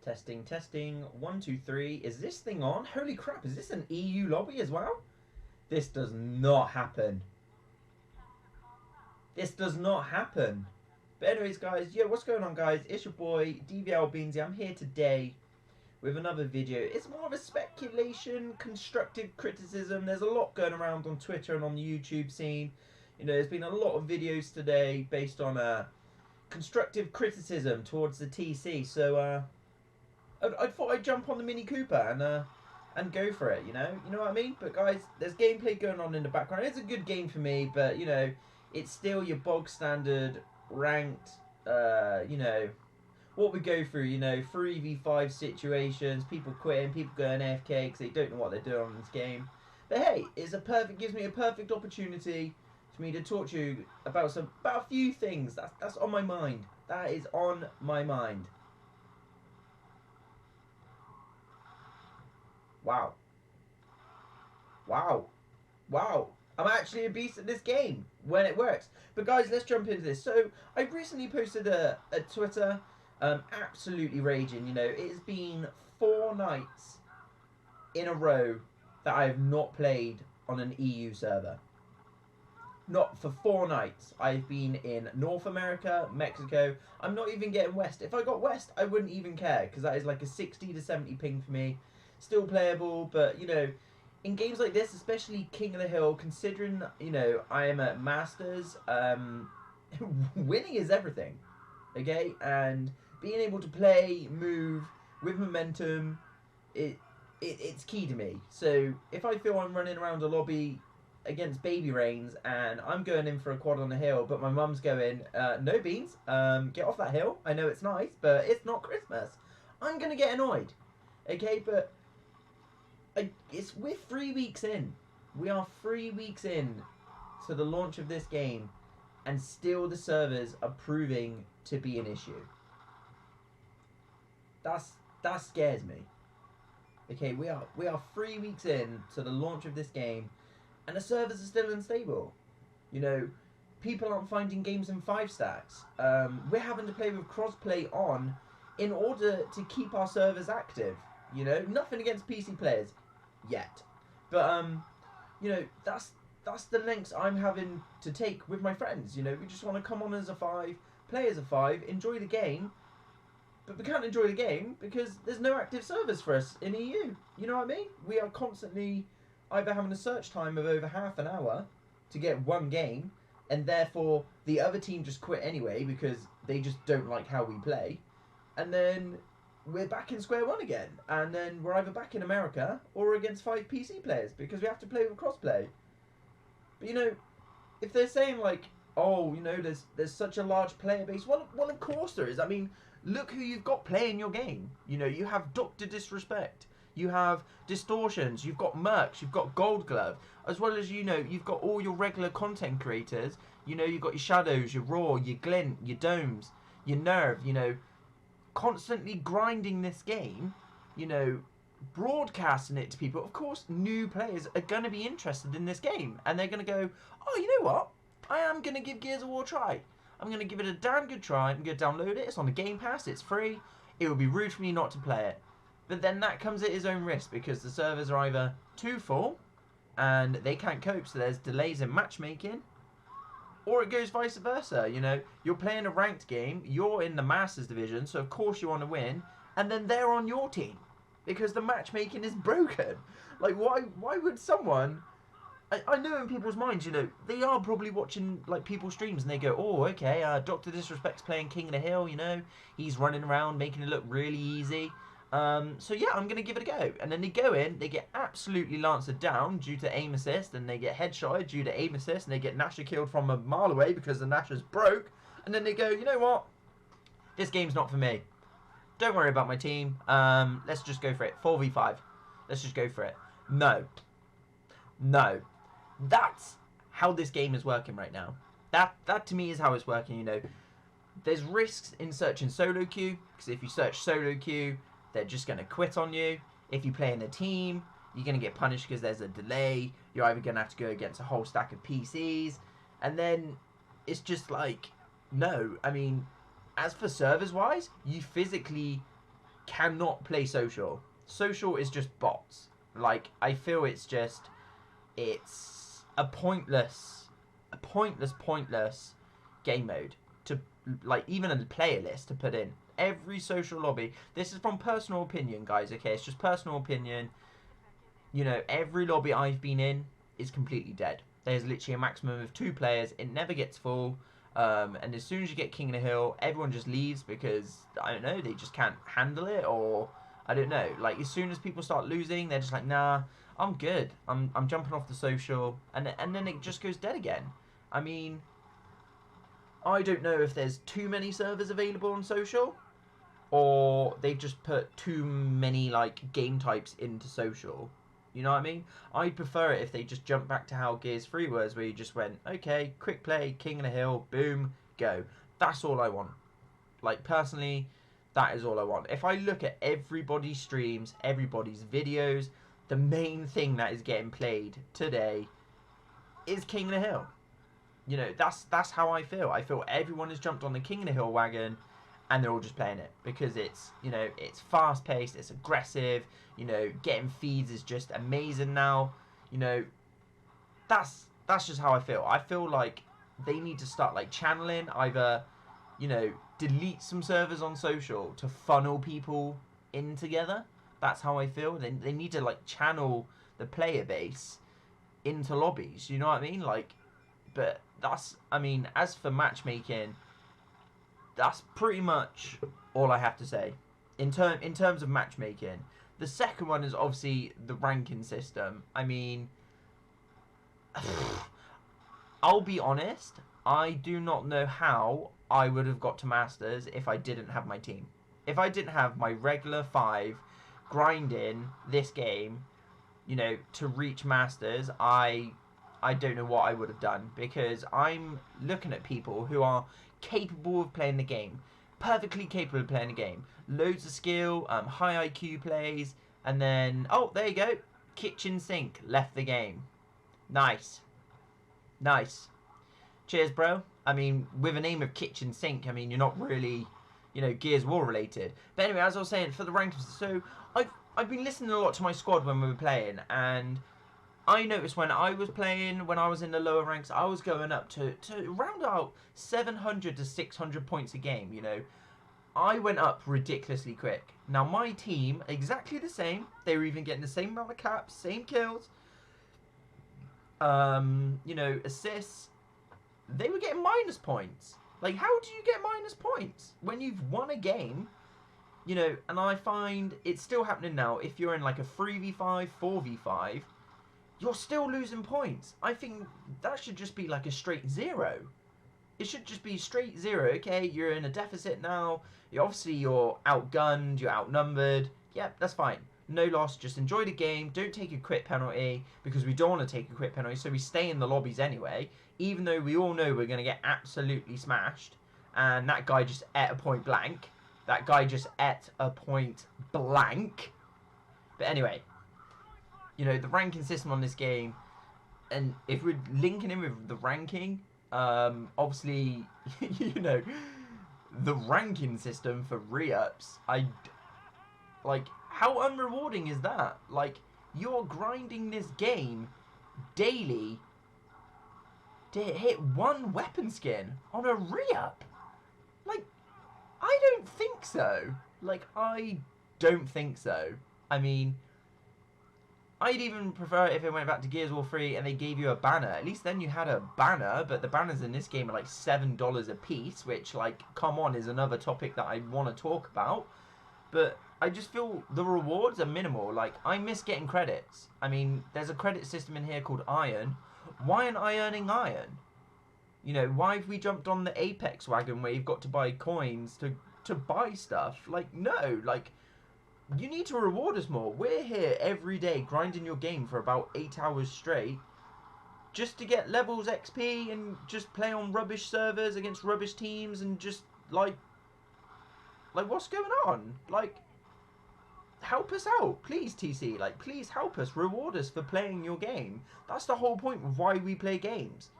Testing, testing. 1, 2, 3. Is this thing on? Holy crap, is this an EU lobby as well? This does not happen. This does not happen. But anyways, guys, yeah, what's going on, guys? It's your boy, Dvile Beanzy. I'm here today with another video. It's more of a speculation, constructive criticism. There's a lot going around on Twitter and on the YouTube scene. You know, there's been a lot of videos today based on constructive criticism towards the TC. So, I thought I'd jump on the Mini Cooper and go for it, you know what I mean? But guys, there's gameplay going on in the background. It's a good game for me, but you know, it's still your bog standard ranked, you know, what we go through, you know, 3v5 situations, people quitting, people going AFK because they don't know what they're doing on this game. But hey, gives me a perfect opportunity for me to talk to you about a few things that's on my mind. That is on my mind. Wow. Wow. Wow. I'm actually a beast at this game when it works. But guys, let's jump into this. So, I recently posted a Twitter, absolutely raging. You know, it's been 4 nights in a row that I have not played on an EU server. Not for 4 nights. I've been in North America, Mexico. I'm not even getting West. If I got West, I wouldn't even care, because that is like a 60 to 70 ping for me. Still playable, but you know, in games like this, especially King of the Hill, considering, you know, I am at Masters, winning is everything, okay? And being able to play, move with momentum, it's key to me. So if I feel I'm running around a lobby against baby rains and I'm going in for a quad on a hill, but my mum's going, no Beans, get off that hill. I know it's nice, but it's not Christmas. I'm gonna get annoyed, okay? But we're 3 weeks in. We are 3 weeks in to the launch of this game, and still the servers are proving to be an issue. That scares me. Okay, we are 3 weeks in to the launch of this game, and the servers are still unstable. You know, people aren't finding games in 5 stacks. We're having to play with crossplay on in order to keep our servers active. You know, nothing against PC players yet, but you know, that's the lengths I'm having to take with my friends. You know, we just want to come on as a 5, play as a 5, enjoy the game, but we can't enjoy the game because there's no active servers for us in EU. You know what I mean? We are constantly either having a search time of over half an hour to get one game, and therefore the other team just quit anyway because they just don't like how we play, and then we're back in square one again, and then we're either back in America or against 5 PC players because we have to play with crossplay. But you know, if they're saying like, oh, you know, there's such a large player base, well, of course there is. I mean, look who you've got playing your game. You know, you have Dr. Disrespect, you have Distortions, you've got Mercs, you've got Gold Glove, as well as, you know, you've got all your regular content creators. You know, you've got your Shadows, your Raw, your Glint, your Domes, your Nerve, you know, constantly grinding this game, you know, broadcasting it to people. Of course, new players are going to be interested in this game, and they're going to go, oh, you know what? I am going to give Gears of War a try. I'm going to give it a damn good try. I'm going to download it. It's on the Game Pass. It's free. It would be rude for me not to play it. But then that comes at its own risk because the servers are either too full and they can't cope, so there's delays in matchmaking, or it goes vice versa. You know, you're playing a ranked game, you're in the Masters division, so of course you want to win, and then they're on your team because the matchmaking is broken. Like, why would someone... I know in people's minds, you know, they are probably watching like people's streams and they go, oh, okay, Dr. Disrespect's playing King of the Hill, you know, he's running around making it look really easy. So yeah, I'm going to give it a go. And then they go in, they get absolutely lanced down due to aim assist, and they get headshotted due to aim assist, and they get Nasher killed from a mile away because the Nasher's broke. And then they go, you know what? This game's not for me. Don't worry about my team. Let's just go for it. 4v5. Let's just go for it. No. No. That's how this game is working right now. That to me is how it's working, you know. There's risks in searching solo queue, because if you search solo queue, they're just going to quit on you. If you play in a team, you're going to get punished because there's a delay. You're either going to have to go against a whole stack of PCs. And then it's just like, no. I mean, as for servers-wise, you physically cannot play social. Social is just bots. Like, I feel it's a pointless game mode to, like, even a player list to put in. Every social lobby, this is from personal opinion, guys, okay? It's just personal opinion. You know, every lobby I've been in is completely dead. There's literally a maximum of 2 players. It never gets full. And as soon as you get King of the Hill, everyone just leaves because, I don't know, they just can't handle it, or I don't know. Like, as soon as people start losing, they're just like, nah, I'm good. I'm jumping off the social, and then it just goes dead again. I mean, I don't know if there's too many servers available on social, or they've just put too many, like, game types into social. You know what I mean? I'd prefer it if they just jumped back to how Gears 3 was, where you just went, okay, quick play, King of the Hill, boom, go. That's all I want. Like, personally, that is all I want. If I look at everybody's streams, everybody's videos, the main thing that is getting played today is King of the Hill. You know, that's how I feel. I feel everyone has jumped on the King of the Hill wagon, and they're all just playing it because it's, you know, it's fast paced, it's aggressive, you know, getting feeds is just amazing now. You know, that's just how I feel. I feel like they need to start, like, channeling, either, you know, delete some servers on social to funnel people in together. That's how I feel. They need to, like, channel the player base into lobbies, you know what I mean? Like, but that's, I mean, as for matchmaking, that's pretty much all I have to say in terms of matchmaking. The second one is obviously the ranking system. I mean, I'll be honest, I do not know how I would have got to Masters if I didn't have my team. If I didn't have my regular 5 grinding this game, you know, to reach Masters, I don't know what I would have done, because I'm looking at people who are capable of playing the game, perfectly capable of playing the game, loads of skill, high IQ plays, and then, oh, there you go, kitchen sink, left the game. Nice. Cheers, bro. I mean, with a name of kitchen sink, I mean, you're not really, you know, Gears War related. But anyway, as I was saying, for the rankings, so I've been listening a lot to my squad when we were playing, and I noticed when I was playing, when I was in the lower ranks, I was going up to round out 700 to 600 points a game, you know. I went up ridiculously quick. Now, my team, exactly the same. They were even getting the same amount of caps, same kills, you know, assists. They were getting minus points. Like, how do you get minus points when you've won a game? You know, and I find it's still happening now. If you're in, like, a 3v5, 4v5, you're still losing points. I think that should just be like a straight 0. It should just be straight 0. Okay, you're in a deficit now. You're outgunned, you're outnumbered. Yep, that's fine. No loss, just enjoy the game. Don't take a quit penalty, because we don't want to take a quit penalty, so we stay in the lobbies anyway, even though we all know we're going to get absolutely smashed. And that guy just ate a point blank. But anyway, you know, the ranking system on this game, and if we're linking in with the ranking, obviously, you know, the ranking system for re-ups, like, how unrewarding is that? Like, you're grinding this game daily to hit 1 weapon skin on a re-up. Like, I don't think so. I mean, I'd even prefer it if it went back to Gears War 3 and they gave you a banner. At least then you had a banner, but the banners in this game are like $7 a piece, which, like, come on, is another topic that I want to talk about. But I just feel the rewards are minimal. Like, I miss getting credits. I mean, there's a credit system in here called Iron. Why aren't I earning Iron? You know, why have we jumped on the Apex wagon where you've got to buy coins to buy stuff? Like, no, like, you need to reward us more. We're here every day grinding your game for about 8 hours straight just to get levels XP and just play on rubbish servers against rubbish teams and just, like, what's going on? Like, help us out, please, TC. Like, please help us, reward us for playing your game. That's the whole point of why we play games.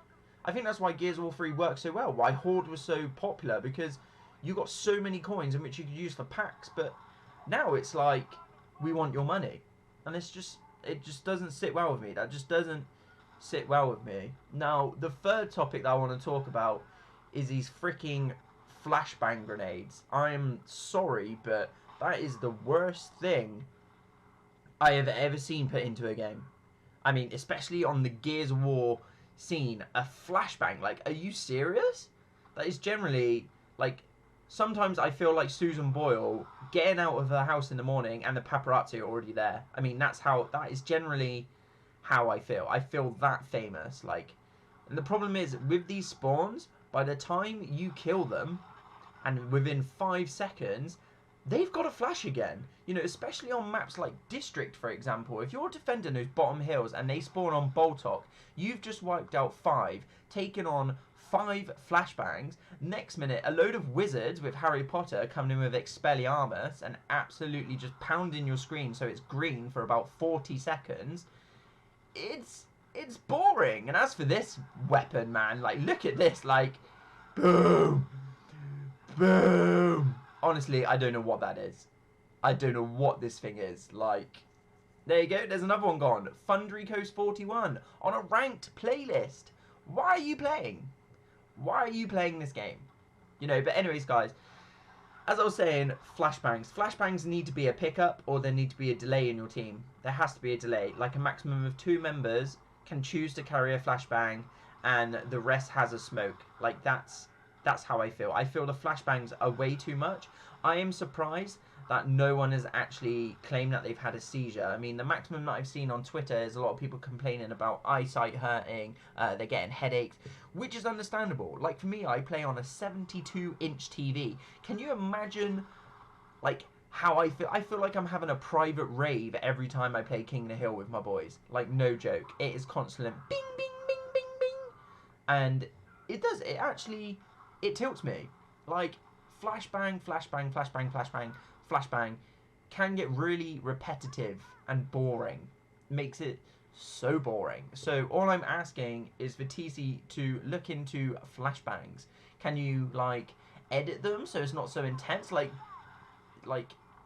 I think that's why Gears of War 3 worked so well, why Horde was so popular, because you got so many coins in which you could use for packs, but Now it's like, we want your money. And it just doesn't sit well with me. That just doesn't sit well with me. Now, the third topic that I want to talk about is these freaking flashbang grenades. I'm sorry, but that is the worst thing I have ever seen put into a game. I mean, especially on the Gears of War scene, a flashbang. Like, are you serious? That is generally, like, sometimes I feel like Susan Boyle getting out of her house in the morning and the paparazzi are already there. I mean, that is generally how I feel. I feel that famous. Like, and the problem is, with these spawns, by the time you kill them, and within 5 seconds, they've got a flash again. You know, especially on maps like District, for example. If you're defending those bottom hills and they spawn on Boltok, you've just wiped out 5, taken on 5 flashbangs. Next minute, a load of wizards with Harry Potter coming in with Expelliarmus and absolutely just pounding your screen so it's green for about 40 seconds. It's boring. And as for this weapon, man, like, look at this, like, boom, boom. Honestly, I don't know what that is. I don't know what this thing is. Like, there you go. There's another one gone. Fundry Coast 41 on a ranked playlist. Why are you playing? Why are you playing this game? You know, but anyways, guys, as I was saying, flashbangs. Flashbangs need to be a pickup or there need to be a delay in your team. There has to be a delay. Like, a maximum of 2 members can choose to carry a flashbang and the rest has a smoke. Like, that's how I feel. I feel the flashbangs are way too much. I am surprised that no one has actually claimed that they've had a seizure. I mean, the maximum that I've seen on Twitter is a lot of people complaining about eyesight hurting, they're getting headaches, which is understandable. Like, for me, I play on a 72-inch TV. Can you imagine, like, how I feel? I feel like I'm having a private rave every time I play King of the Hill with my boys. Like, no joke. It is constant bing, bing, bing, bing, bing. And it tilts me. Like, flashbang, flashbang, flashbang, flashbang, flashbang can get really repetitive and boring. Makes it so boring. So all I'm asking is for TC to look into flashbangs. Can you, like, edit them so it's not so intense? Like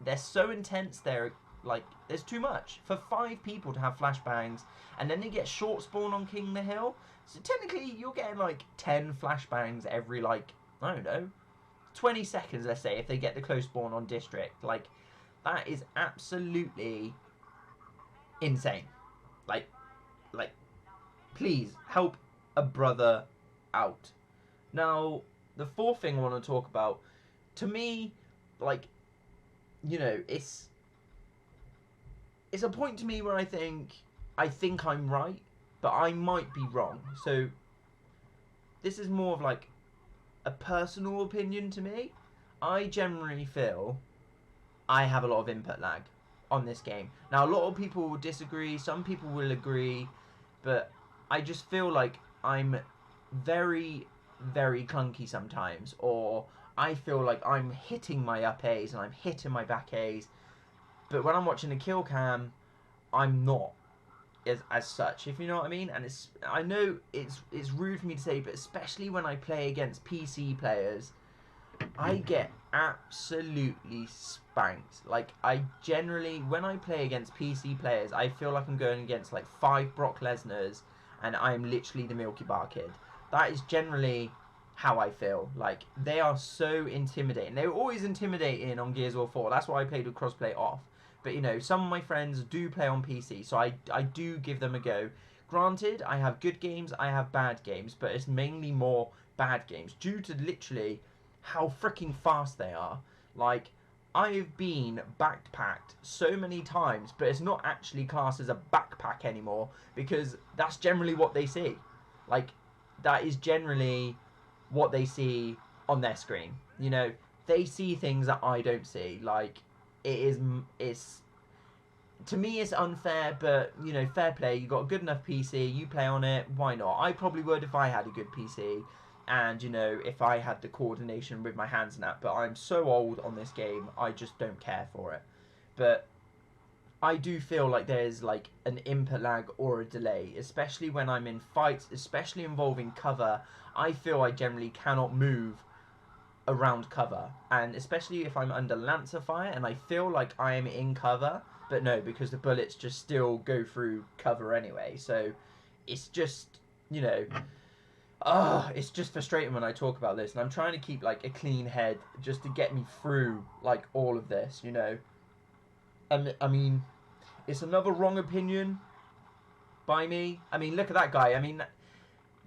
they're so intense, they're like, there's too much for 5 people to have flashbangs, and then they get short spawn on King of the Hill. So technically you're getting like 10 flashbangs every, like, I don't know, 20 seconds, let's say, if they get the close spawn on District. Like, that is absolutely insane. Like, please help a brother out. Now, the fourth thing I want to talk about, to me, like, you know, it's a point to me where I think I'm right, but I might be wrong. So this is more of like a personal opinion to me. I generally feel I have a lot of input lag on this game. Now, a lot of people will disagree, some people will agree, but I just feel like I'm very, very clunky sometimes, or I feel like I'm hitting my up A's and I'm hitting my back A's, but when I'm watching a kill cam, I'm not as such, if you know what I mean. And I know it's rude for me to say, but especially when I play against PC players, I get absolutely spanked. Like, I generally, when I play against PC players, I feel like I'm going against like 5 Brock Lesnar's and I'm literally the Milky Bar Kid. That is generally how I feel. Like, they are so intimidating. They were always intimidating on Gears of War 4. That's why I played with crossplay off. But, you know, some of my friends do play on PC, so I do give them a go. Granted, I have good games, I have bad games, but it's mainly more bad games due to literally how freaking fast they are. Like, I've been backpacked so many times, but it's not actually classed as a backpack anymore because that's generally what they see. Like, that is generally what they see on their screen. You know, they see things that I don't see. Like, it's to me it's unfair, but, you know, fair play. You got a good enough PC, you play on it, why not? I probably would if I had a good PC and, you know, if I had the coordination with my hands and that, but I'm so old on this game, I just don't care for it. But I do feel like there's like an input lag or a delay, especially when I'm in fights, especially involving cover. I feel I generally cannot move around cover, and especially if I'm under Lancer fire and I feel like I am in cover, but no, because the bullets just still go through cover anyway. So it's just, you know, it's just frustrating when I talk about this, and I'm trying to keep like a clean head just to get me through like all of this, you know. And I mean, it's another wrong opinion by me. I mean, look at that guy. I mean,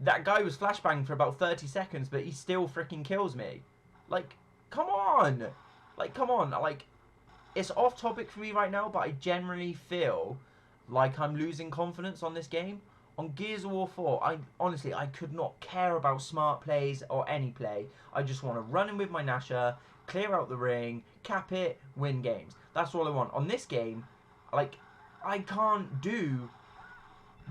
that guy was flashbanged for about 30 seconds, but he still freaking kills me. Like, come on. Like, come on. Like, it's off topic for me right now, but I generally feel like I'm losing confidence on this game. On Gears of War 4, I could not care about smart plays or any play. I just want to run in with my Nasher, clear out the ring, cap it, win games. That's all I want. On this game, like, I can't do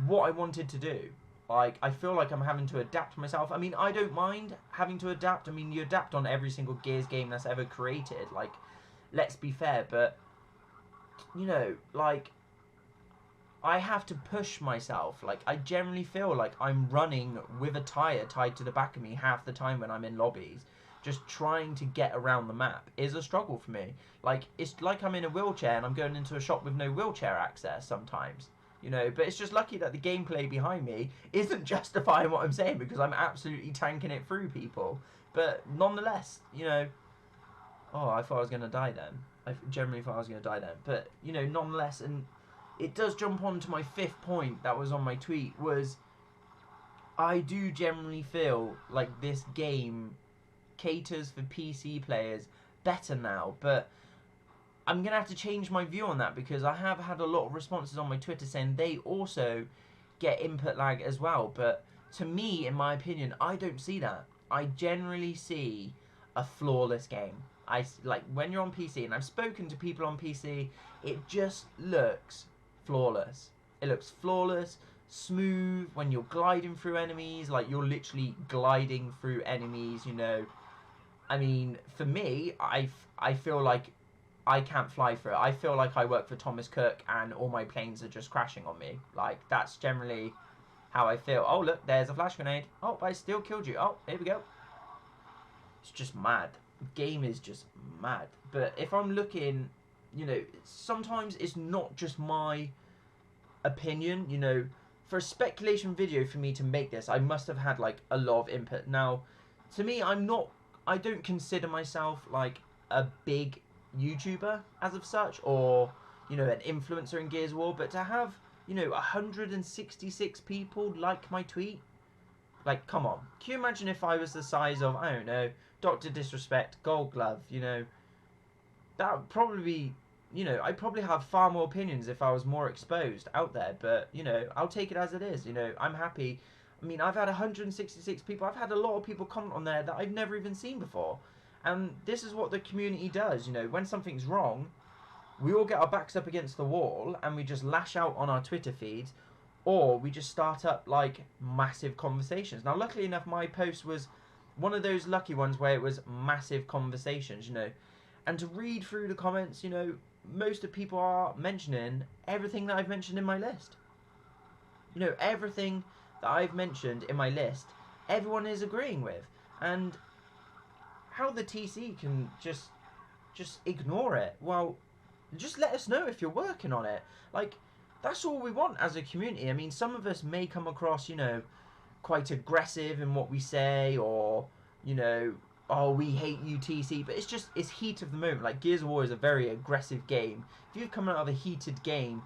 what I wanted to do. Like, I feel like I'm having to adapt myself. I mean, I don't mind having to adapt. I mean, you adapt on every single Gears game that's ever created. Like, let's be fair, but, you know, like, I have to push myself. Like, I generally feel like I'm running with a tyre tied to the back of me half the time when I'm in lobbies. Just trying to get around the map is a struggle for me. Like, it's like I'm in a wheelchair and I'm going into a shop with no wheelchair access sometimes. You know, but it's just lucky that the gameplay behind me isn't justifying what I'm saying, because I'm absolutely tanking it through people. But nonetheless, you know, I thought I was going to die then. I generally thought I was going to die then. But, you know, nonetheless, and it does jump on to my 5th point that was on my tweet, was I do generally feel like this game caters for PC players better now, but I'm going to have to change my view on that, because I have had a lot of responses on my Twitter saying they also get input lag as well. But to me, in my opinion, I don't see that. I generally see a flawless game. Like, when you're on PC, and I've spoken to people on PC, it just looks flawless. It looks flawless, smooth, when you're gliding through enemies, like you're literally gliding through enemies, you know. I mean, for me, I feel like I can't fly through it. I feel like I work for Thomas Cook and all my planes are just crashing on me. Like, that's generally how I feel. Oh, look, there's a flash grenade. Oh, I still killed you. Oh, here we go. It's just mad. The game is just mad. But if I'm looking, you know, sometimes it's not just my opinion, you know. For a speculation video for me to make this, I must have had, like, a lot of input. Now, to me, I don't consider myself, like, a big YouTuber as of such, or, you know, an influencer in Gears of War, but to have, you know, 166 people like my tweet, like, come on. Can you imagine if I was the size of, I don't know, Dr. Disrespect, Gold Glove, you know, that would probably be, you know, I'd probably have far more opinions if I was more exposed out there, but, you know, I'll take it as it is, you know, I'm happy. I mean, I've had 166 people, I've had a lot of people comment on there that I've never even seen before. And this is what the community does, you know, when something's wrong, we all get our backs up against the wall and we just lash out on our Twitter feeds, or we just start up, like, massive conversations. Now, luckily enough, my post was one of those lucky ones where it was massive conversations, you know. And to read through the comments, you know, most of people are mentioning everything that I've mentioned in my list. You know, everything that I've mentioned in my list, everyone is agreeing with. And how the TC can just ignore it, well, just let us know if you're working on it. Like, that's all we want as a community. I mean, some of us may come across, you know, quite aggressive in what we say, or, you know, oh, we hate you, TC, but it's heat of the moment. Like, Gears of War is a very aggressive game. If you've come out of a heated game,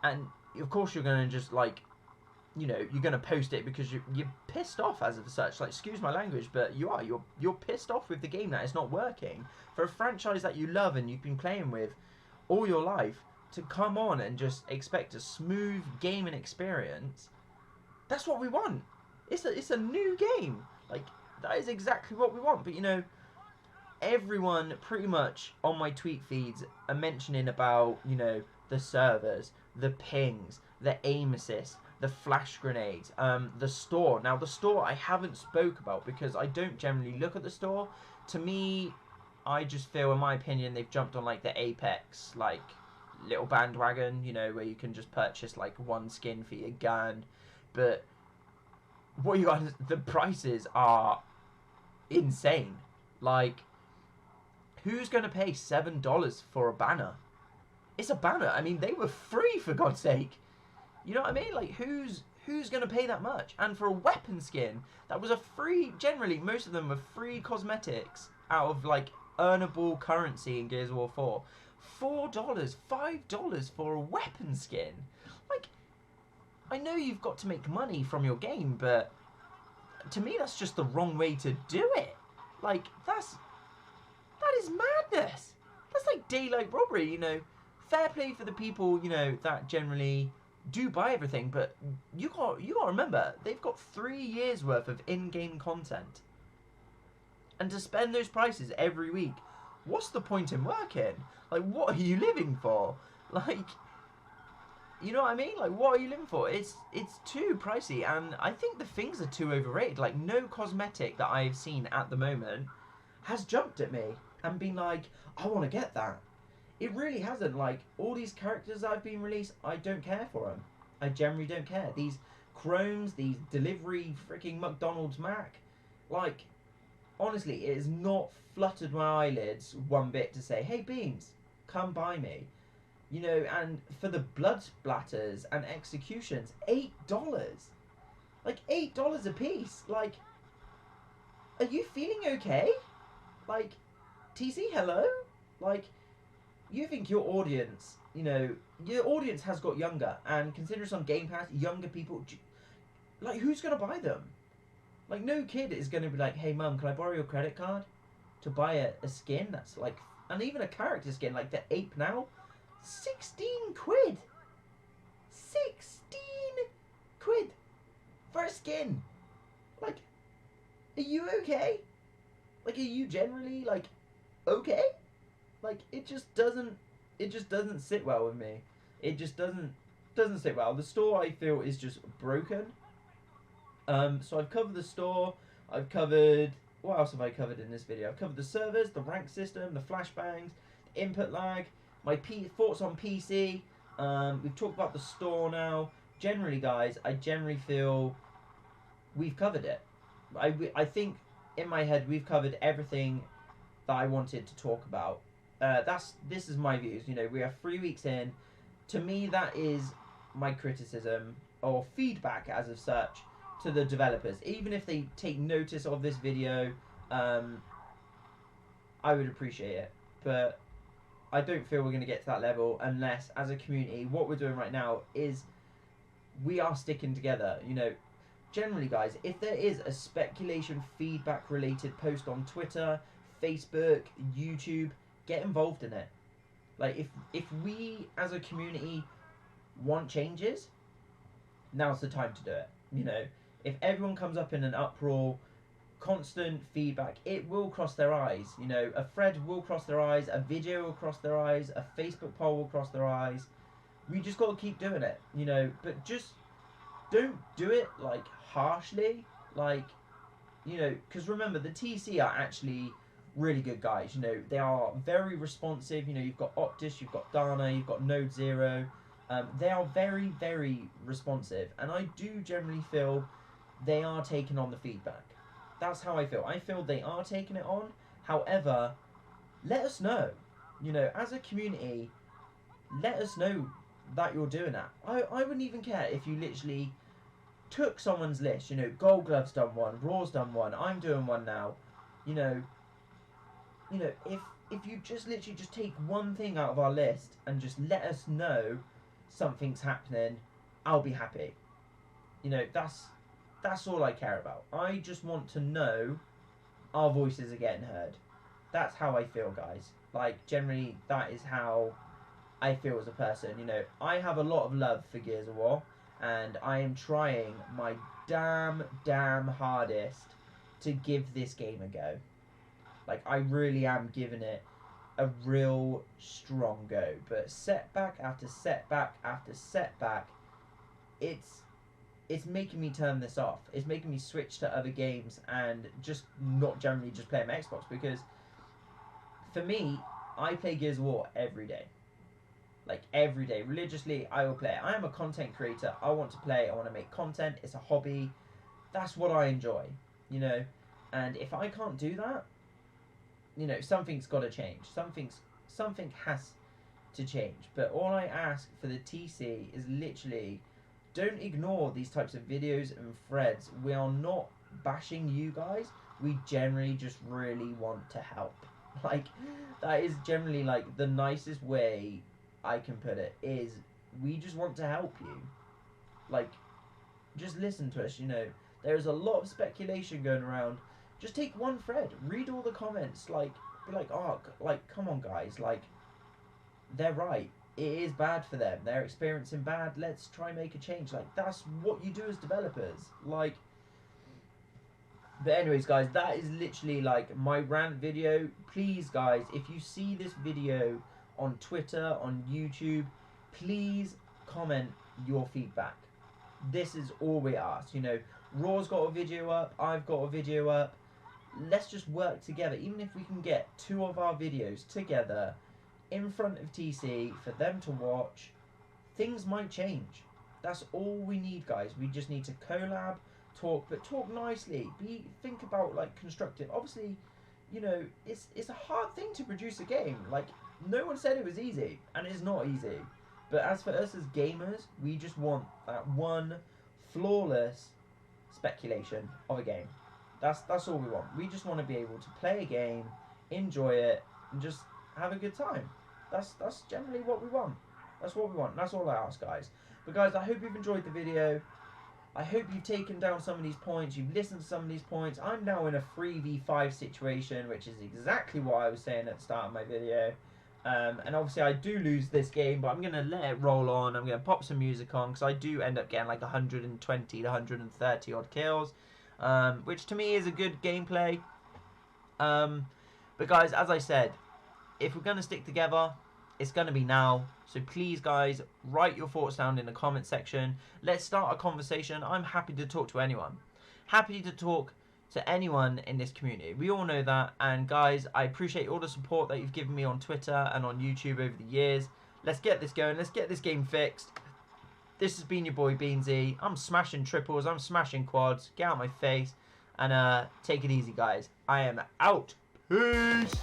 and of course you're going to just, like, you know, you're going to post it because you're pissed off as of such. Like, excuse my language, but you're pissed off with the game that it's not working. For a franchise that you love and you've been playing with all your life, to come on and just expect a smooth gaming experience, that's what we want. It's a new game. Like, that is exactly what we want. But, you know, everyone pretty much on my tweet feeds are mentioning about, you know, the servers, the pings, the aim assist, the flash grenades, the store. Now, the store I haven't spoke about because I don't generally look at the store. To me, I just feel, in my opinion, they've jumped on, like, the Apex, like, little bandwagon, you know, where you can just purchase, like, one skin for your gun. But what you got, the prices are insane. Like, Who's going to pay $7 for a banner? It's a banner. I mean, they were free, for God's sake. You know what I mean? Like, who's going to pay that much? And for a weapon skin, that was a free... Generally, most of them were free cosmetics out of, like, earnable currency in Gears of War 4. $4, $5 for a weapon skin. Like, I know you've got to make money from your game, but to me, that's just the wrong way to do it. Like, that is madness. That's like daylight robbery, you know. Fair play for the people, you know, that generally do buy everything, but you got to remember, they've got 3 years worth of in-game content. And to spend those prices every week, what's the point in working? Like, what are you living for? Like, you know what I mean? Like, what are you living for? It's too pricey, and I think the things are too overrated. Like, no cosmetic that I've seen at the moment has jumped at me and been like, I want to get that. It really hasn't. Like, all these characters that have been released, I don't care for them. I generally don't care. These chromes, these delivery freaking McDonald's Mac, like, honestly, it has not fluttered my eyelids one bit to say, hey, Beans, come buy me. You know, and for the blood splatters and executions, $8. Like, $8 a piece. Like, are you feeling okay? Like, TC, hello? Like, you think your audience, you know, your audience has got younger, and consider it's on Game Pass, younger people, like, who's going to buy them? Like, no kid is going to be like, hey, Mum, can I borrow your credit card to buy a skin that's, like, and even a character skin, like the ape now? 16 quid! 16 quid for a skin! Like, are you okay? Like, are you generally, like, okay? Like, it just doesn't sit well with me. It just doesn't sit well. The store, I feel, is just broken. So I've covered the store, I've covered, what else have I covered in this video? I've covered the servers, the rank system, the flashbangs, the input lag, my thoughts on PC. We've talked about the store now. Generally, guys, I generally feel we've covered it. I think in my head we've covered everything that I wanted to talk about. This is my views. You know, we are 3 weeks in. To me, that is my criticism or feedback, as of such, to the developers. Even if they take notice of this video, I would appreciate it. But I don't feel we're going to get to that level unless, as a community, what we're doing right now is we are sticking together. You know, generally, guys, if there is a speculation feedback related post on Twitter, Facebook, YouTube, get involved in it. Like, if we as a community want changes, now's the time to do it. You know, if everyone comes up in an uproar, constant feedback, it will cross their eyes. You know, a thread will cross their eyes, a video will cross their eyes, a Facebook poll will cross their eyes. We just got to keep doing it, you know, but just don't do it, like, harshly. Like, you know, because remember, the TC are actually really good guys. You know, they are very responsive. You know, you've got Optus, you've got Dana, you've got Node Zero. They are very, very responsive, and I do generally feel they are taking on the feedback. That's how I feel. I feel they are taking it on. However, let us know. You know, as a community, let us know that you're doing that. I wouldn't even care if you literally took someone's list. You know, Gold Glove's done one, Raw's done one, I'm doing one now. You know, if you just literally just take one thing out of our list and just let us know something's happening, I'll be happy. You know, that's all I care about. I just want to know our voices are getting heard. That's how I feel, guys. Like, generally, that is how I feel as a person. You know, I have a lot of love for Gears of War, and I am trying my damn hardest to give this game a go. Like, I really am giving it a real strong go. But setback after setback after setback, it's making me turn this off. It's making me switch to other games and just not generally just play my Xbox, because for me, I play Gears of War every day. Like, every day. Religiously, I will play it. I am a content creator. I want to play. I want to make content. It's a hobby. That's what I enjoy, you know? And if I can't do that, you know, something's got to change. Something has to change. But all I ask for the TC is literally, don't ignore these types of videos and threads. We are not bashing you guys. We generally just really want to help. Like, that is generally like the nicest way I can put it, is we just want to help you. Like, just listen to us, you know. There's a lot of speculation going around. Just take one thread, read all the comments, like, be like, oh, like, come on guys, like, they're right. It is bad for them. They're experiencing bad. Let's try and make a change. Like, that's what you do as developers. Like, but anyways, guys, that is literally like my rant video. Please, guys, if you see this video on Twitter, on YouTube, please comment your feedback. This is all we ask. You know, Raw's got a video up. I've got a video up. Let's just work together. Even if we can get 2 of our videos together in front of TC for them to watch, things might change. That's all we need, guys. We just need to collab, talk, but talk nicely. Think about like constructive. Obviously, you know, it's a hard thing to produce a game. Like, no one said it was easy, and it's not easy. But as for us as gamers, we just want that one flawless speculation of a game. That's all we want. We just want to be able to play a game, enjoy it, and just have a good time. That's generally what we want. That's what we want. That's all I ask, guys. But guys, I hope you've enjoyed the video. I hope you've taken down some of these points. You've listened to some of these points. I'm now in a 3v5 situation, which is exactly what I was saying at the start of my video. And obviously I do lose this game, but I'm going to let it roll on. I'm going to pop some music on, because I do end up getting like 120 to 130 odd kills, which to me is a good gameplay. But guys, as I said, if we're going to stick together, it's going to be now. So please, guys, write your thoughts down in the comment section. Let's start a conversation. I'm happy to talk to anyone. Happy to talk to anyone in this community. We all know that. And guys, I appreciate all the support that you've given me on Twitter and on YouTube over the years. Let's get this going. Let's get this game fixed. This has been your boy Beanzy. I'm smashing triples. I'm smashing quads. Get out of my face. And take it easy, guys. I am out. Peace.